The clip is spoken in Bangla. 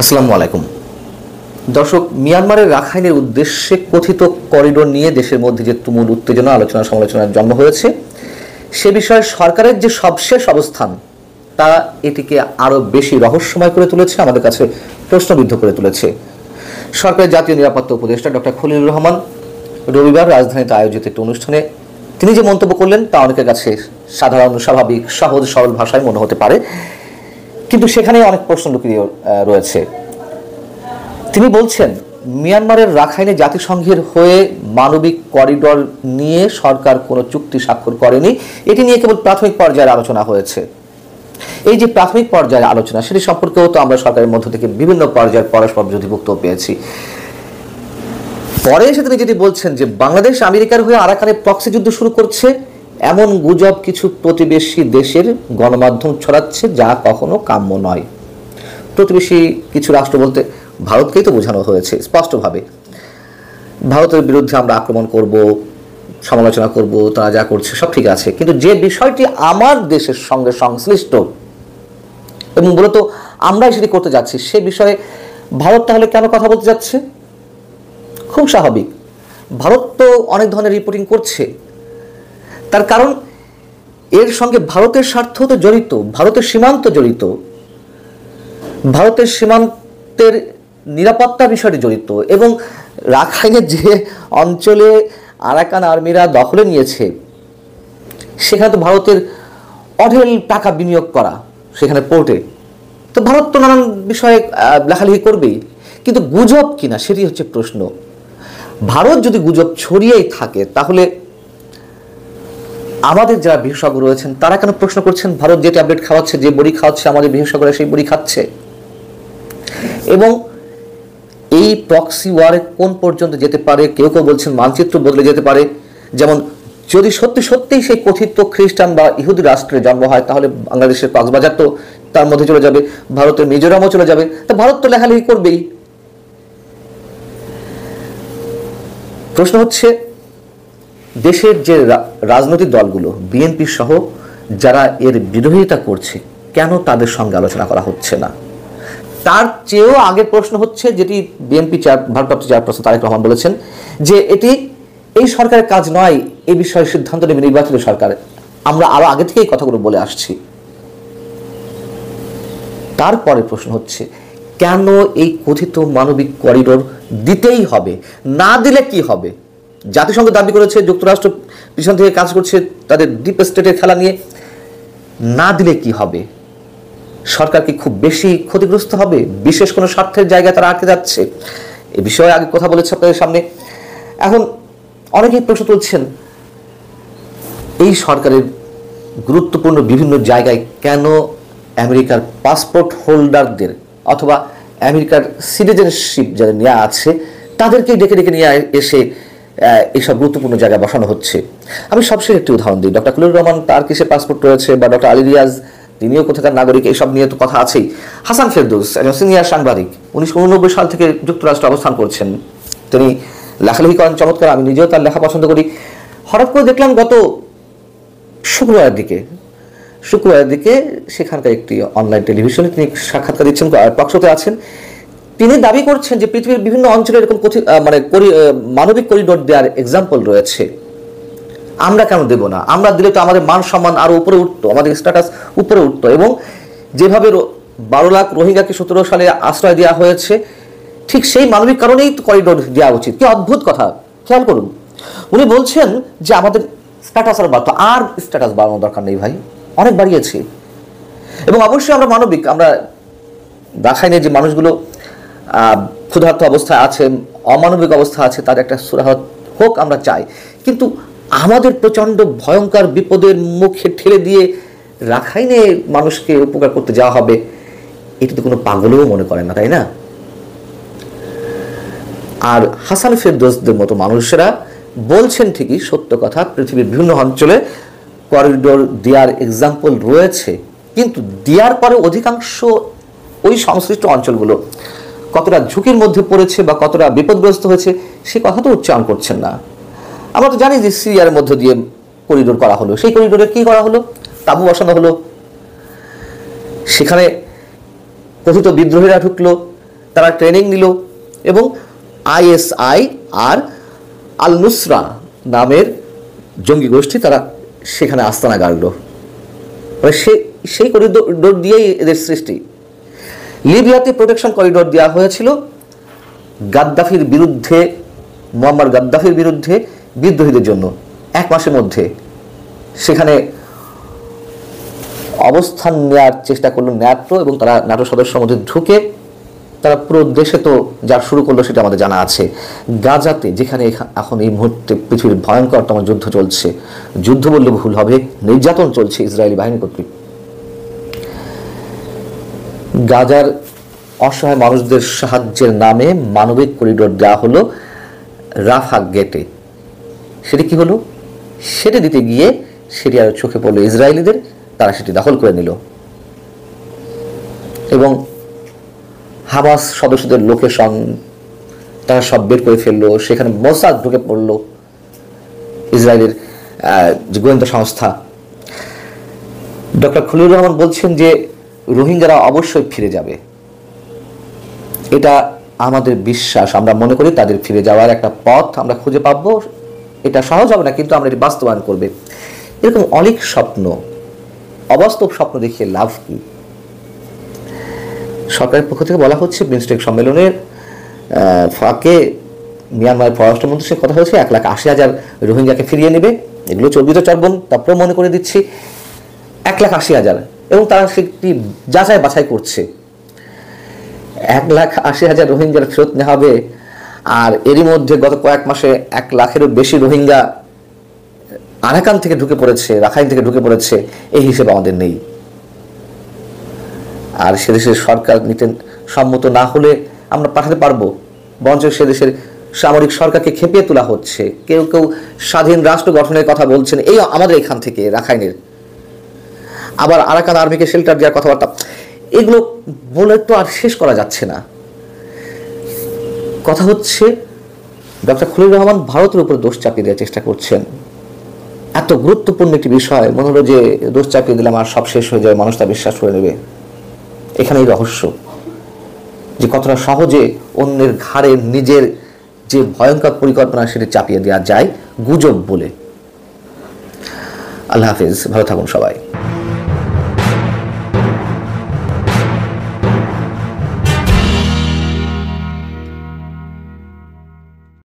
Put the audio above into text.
আসসালামু আলাইকুম দর্শক, মিয়ানমারের রাখাইনের উদ্দেশ্যে কথিত করিডোর নিয়ে দেশের মধ্যে যে তুমুল উত্তেজনা, আলোচনা সমালোচনার জন্ম হয়েছে, সে বিষয়ে সরকারের যে সবশেষ অবস্থান তা এটিকে আরও বেশি রহস্যময় করে তুলেছে, আমাদের কাছে প্রশ্নবিদ্ধ করে তুলেছে। সরকারের জাতীয় নিরাপত্তা উপদেষ্টা ডক্টর খলিলুর রহমান রবিবার রাজধানীতে আয়োজিত একটি অনুষ্ঠানে তিনি যে মন্তব্য করলেন তা অনেকের কাছে সাধারণ, স্বাভাবিক, সহজ সরল ভাষায় মনে হতে পারে, কিন্তু সেখানে অনেক প্রশ্ন লুকিয়ে রয়েছে। তিনি বলছেন, মিয়ানমারের রাখাইনে জাতিসংঘের হয়ে মানবিক করিডোর নিয়ে সরকার কোনো চুক্তি স্বাক্ষর করেনি, এটি নিয়ে কেবল প্রাথমিক পর্যায়ের আলোচনা হয়েছে। এই যে প্রাথমিক পর্যায়ের আলোচনা, সেটি সম্পর্কেও তো আমরা সরকারের মধ্য থেকে বিভিন্ন পর্যায়ের পরস্পর বিরোধী বক্তব্য পেয়েছি। পরে এসে তিনি যদি বলছেন যে বাংলাদেশ আমেরিকার হয়ে আরাকানে প্রক্সি যুদ্ধ শুরু করছে, এমন গুজব কিছু প্রতিবেশী দেশের গণমাধ্যম ছড়াচ্ছে, যা কখনো কাম্য নয়। প্রতিবেশী কিছু রাষ্ট্র বলতে ভারতকেই তো বোঝানো হয়েছে স্পষ্টভাবে। ভারতের বিরুদ্ধে আমরা আক্রমণ করব, সমালোচনা করব, তারা যা করছে সব ঠিক আছে, কিন্তু যে বিষয়টি আমার দেশের সঙ্গে সংশ্লিষ্ট এবং মূলত আমরাই সেটি করতে যাচ্ছি, সে বিষয়ে ভারত তাহলে কেন কথা বলতে যাচ্ছে? খুব স্বাভাবিক, ভারত তো অনেক ধরনের রিপোর্টিং করছে। তার কারণ এর সঙ্গে ভারতের স্বার্থ তো জড়িত, ভারতের সীমান্ত জড়িত, ভারতের সীমান্তের নিরাপত্তা বিষয়টি জড়িত, এবং রাখাইনের যে অঞ্চলে আরাকান আর্মিরা দখলে নিয়েছে সেখানে তো ভারতের অঢেল টাকা বিনিয়োগ করা, সেখানে পোর্টে তো ভারত তো নানান বিষয়ে লেখালেখি করবেই, কিন্তু গুজব কিনা সেটি হচ্ছে প্রশ্ন। ভারত যদি গুজব ছড়িয়েই থাকে, তাহলে আমাদের যারা বিশেষজ্ঞ রয়েছেন তারা কেন প্রশ্ন করছেন ভারত যে ট্যাবলেট খাওয়াচ্ছে, যে বড়ি খাওয়াচ্ছে, আমাদের বিশেষজ্ঞরা সেই বড়ি খাচ্ছে? এবং এই প্রক্সি ওয়ারে কোন পর্যন্ত যেতে পারে? কেউ কেউ বলছেন মানচিত্র বদলে যেতে পারে। যেমন যদি সত্যি সত্যিই সেই কথিত খ্রিস্টান বা ইহুদি রাষ্ট্রে জন্ম হয়, তাহলে বাংলাদেশের কক্সবাজার তো তার মধ্যে চলে যাবে, ভারতের মিজোরামও চলে যাবে, তা ভারত তো লেখালেখি করবেই। প্রশ্ন হচ্ছে, দেশের যে রাজনৈতিক দলগুলো, বিএনপি সহ যারা এর বিরোধিতা করছে, কেন তাদের সঙ্গে আলোচনা করা হচ্ছে না? তার চেয়েও আগের প্রশ্ন হচ্ছে, যেটি বিএনপি ভারপ্রাপ্ত চেয়ারপারসন তারেক রহমান বলেছেন, যে এটি এই সরকারের কাজ নয়, এই বিষয়ে সিদ্ধান্ত নেবে নির্বাচিত সরকার। আমরা আরো আগে থেকে এই কথাগুলো বলে আসছি। তারপরে প্রশ্ন হচ্ছে, কেন এই কথিত মানবিক করিডোর দিতেই হবে? না দিলে কি হবে? জাতিসংঘ দাবি করেছে, যুক্তরাষ্ট্র পিছন থেকে কাজ করছে তাদের ডিপ স্টেটের খেলা নিয়ে। না দিলে কি হবে? সরকার কি খুব বেশি ক্ষতিগ্রস্ত হবে? বিশেষ কোনো স্বার্থের জায়গায় তারা আটকে যাচ্ছে? এ বিষয়ে আগে কথা বলেছে আপনাদের সামনে। এখন অনেকেই প্রশ্ন তুলছেন, এই সরকারের গুরুত্বপূর্ণ বিভিন্ন জায়গায় কেন আমেরিকার পাসপোর্ট হোল্ডারদের অথবা আমেরিকার সিটিজেনশিপ যারা নেওয়া আছে তাদেরকেই ডেকে ডেকে নিয়ে এসে এইসব গুরুত্বপূর্ণ জায়গায় বসানো হচ্ছে? আমি সবশেষে একটি উদাহরণ দিই। ডক্টর খলিলুর রহমান, তার কিসের পাসপোর্ট রয়েছে, বা ডক্টর আলী রিয়াজ, তিনিও কোথাকার নাগরিক, এইসব নিয়ে তো কথা আছেই। হাসান ফেরদৌস, একজন সিনিয়র সাংবাদিক, 1989 সাল থেকে যুক্তরাষ্ট্রে অবস্থান করছেন, তিনি লেখালেখি করেন চমৎকার, আমি নিজেও তার লেখা পছন্দ করি। হঠাৎ করে দেখলাম গত শুক্রবারের দিকে সেখানকার একটি অনলাইন টেলিভিশনে তিনি সাক্ষাৎকার দিচ্ছেন, টকশোতে আছেন। তিনি দাবি করছেন যে পৃথিবীর বিভিন্ন অঞ্চলে এরকম মানবিক করিডোর দেওয়ার এক্সাম্পল রয়েছে, আমরা কেন দেব না? আমরা দিলে তো আমাদের মান সম্মান আরো উপরে উঠতো, আমাদের স্ট্যাটাস উপরে উঠতো, এবং যেভাবে 12 লাখ রোহিঙ্গাকে 17 সালে আশ্রয় দেওয়া হয়েছে, ঠিক সেই মানবিক কারণেই তো করিডোর দেওয়া উচিত। কি অদ্ভুত কথা, খেয়াল করুন। উনি বলছেন যে আমাদের স্ট্যাটাস আর বাড়তো, আর স্ট্যাটাস বাড়ানোর দরকার নেই ভাই, অনেক বাড়িয়েছি। এবং অবশ্যই আমরা মানবিক, আমরা রাখাইনে যে মানুষগুলো ক্ষুধার্ত অবস্থায় আছে, অমানবিক অবস্থা আছে, তার একটা সুরাহত হোক আমরা চাই, কিন্তু আমাদের প্রচণ্ড ভয়ঙ্কর বিপদের মুখে ঠেলে দিয়ে রাখাইনে মানুষকে উপকার করতে যাওয়া হবে, এটি তো কোনো পাগলও মনে করে না, তাই না? আর হাসান ফেরদৌসদের মতো মানুষেরা বলছেন ঠিকই সত্য কথা, পৃথিবীর বিভিন্ন অঞ্চলে করিডোর দেওয়ার এক্সাম্পল রয়েছে, কিন্তু দেওয়ার পরে অধিকাংশ ওই সংশ্লিষ্ট অঞ্চলগুলো কতটা ঝুঁকির মধ্যে পড়েছে বা কতটা বিপদগ্রস্ত হয়েছে সে কথা তো উচ্চারণ করছেন না। আমরা তো জানি যে সিরিয়ার মধ্য দিয়ে করিডোর করা হলো, সেই করিডোরে কি করা হলো? তাঁবু বসানো হলো, সেখানে কথিত বিদ্রোহীরা ঢুকলো, তারা ট্রেনিং নিল এবং আইএসআই আর আল নুসরা নামের জঙ্গি গোষ্ঠী তারা সেখানে আস্তানা গাড়ল। মানে সেই করিডোর দিয়েই এদের সৃষ্টি। লিবিয়াতে প্রোটেকশন করিডোর দেওয়া হয়েছিল গাদ্দাফির বিরুদ্ধে, মুয়াম্মার গাদ্দাফির বিরুদ্ধে বিদ্রোহীদের জন্য। 1 মাসের মধ্যে সেখানে অবস্থান নেওয়ার চেষ্টা করলো ন্যাটো, এবং তারা ন্যাটো সদস্যের মধ্যে ঢুকে তারা পুরো দেশে তো যা শুরু করলো সেটা আমাদের জানা আছে। গাজাতে, যেখানে এখন এই মুহূর্তে পৃথিবীর ভয়ঙ্করতম যুদ্ধ চলছে, যুদ্ধ বললে ভুল হবে, নির্যাতন চলছে ইসরায়েলি বাহিনী কর্তৃক। গাজার অসহায় মানুষদের সাহায্যের নামে মানবিক করিডোর দেওয়া হলো রাফা গেটে। সেটি কি হলো? সেটি দিতে গিয়ে সেটি আর চোখে পড়লো ইসরায়েলিদের, তারা সেটি দখল করে নিল এবং হামাস সদস্যদের লোকেশন তারা সব বের করে ফেললো। সেখানে মোসাদ ঢুকে পড়লো, ইসরায়েলের যে গোয়েন্দা সংস্থা। ডক্টর খলিলুর রহমান বলছেন যে রোহিঙ্গারা অবশ্যই ফিরে যাবে, এটা আমাদের বিশ্বাস। আমরা মনে করি তাদের ফিরে যাওয়ার একটা পথ আমরা খুঁজে পাবো। এটা সহজ হবে না, কিন্তু আমরা এটি বাস্তবায়ন করবে। এরকম অনেক স্বপ্ন, অবাস্তব স্বপ্ন দেখিয়ে লাভ কি? সরকারের পক্ষ থেকে বলা হচ্ছে বিমস্টেক সম্মেলনের ফাঁকে মিয়ানমারের পররাষ্ট্রমন্ত্রীর সাথে কথা হয়েছে 1,80,000 রোহিঙ্গাকে ফিরিয়ে নেবে। এগুলো চর্বিত চর্বণ, তারপরে মনে করে দিচ্ছি 1,80,000, এবং তারা সেটি যাচাই বাছাই করছে। 1,80,000 রোহিঙ্গার ফেরত নেওয়া হবে, আর এরই মধ্যে গত কয়েক মাসে 1 লাখেরও বেশি রোহিঙ্গা আরাকান থেকে ঢুকে পড়েছে, রাখাইন থেকে ঢুকে পড়েছে, এই হিসেবে আমাদের নেই। আর সে দেশের সরকার নিতে সম্মত না হলে আমরা পাঠাতে পারবো, বরঞ্চ সে দেশের সামরিক সরকারকে খেপিয়ে তোলা হচ্ছে। কেউ কেউ স্বাধীন রাষ্ট্র গঠনের কথা বলছেন এই আমাদের এখান থেকে রাখাইনের, আবার আরাকান আর্মিকে শেল্টার দেওয়ার কথাবার্তা। এগুলো বলে তো আর শেষ করা যাচ্ছে না। কথা হচ্ছে ডক্টর খলিলুর রহমান ভারতের উপর দোষ চাপিয়ে দেওয়ার চেষ্টা করছেন। এত গুরুত্বপূর্ণ একটি বিষয়, মনে হলো যে দোষ চাপিয়ে দিলাম আর সব শেষ হয়ে যাবে, মানুষ তা বিশ্বাস করে নেবে। এখানেই রহস্য, যে কতটা সহজে অন্যের ঘাড়ে নিজের যে ভয়ঙ্কর পরিকল্পনা সেটি চাপিয়ে দেওয়া যায় গুজব বলে। আল্লাহ হাফিজ, ভালো থাকুন সবাই।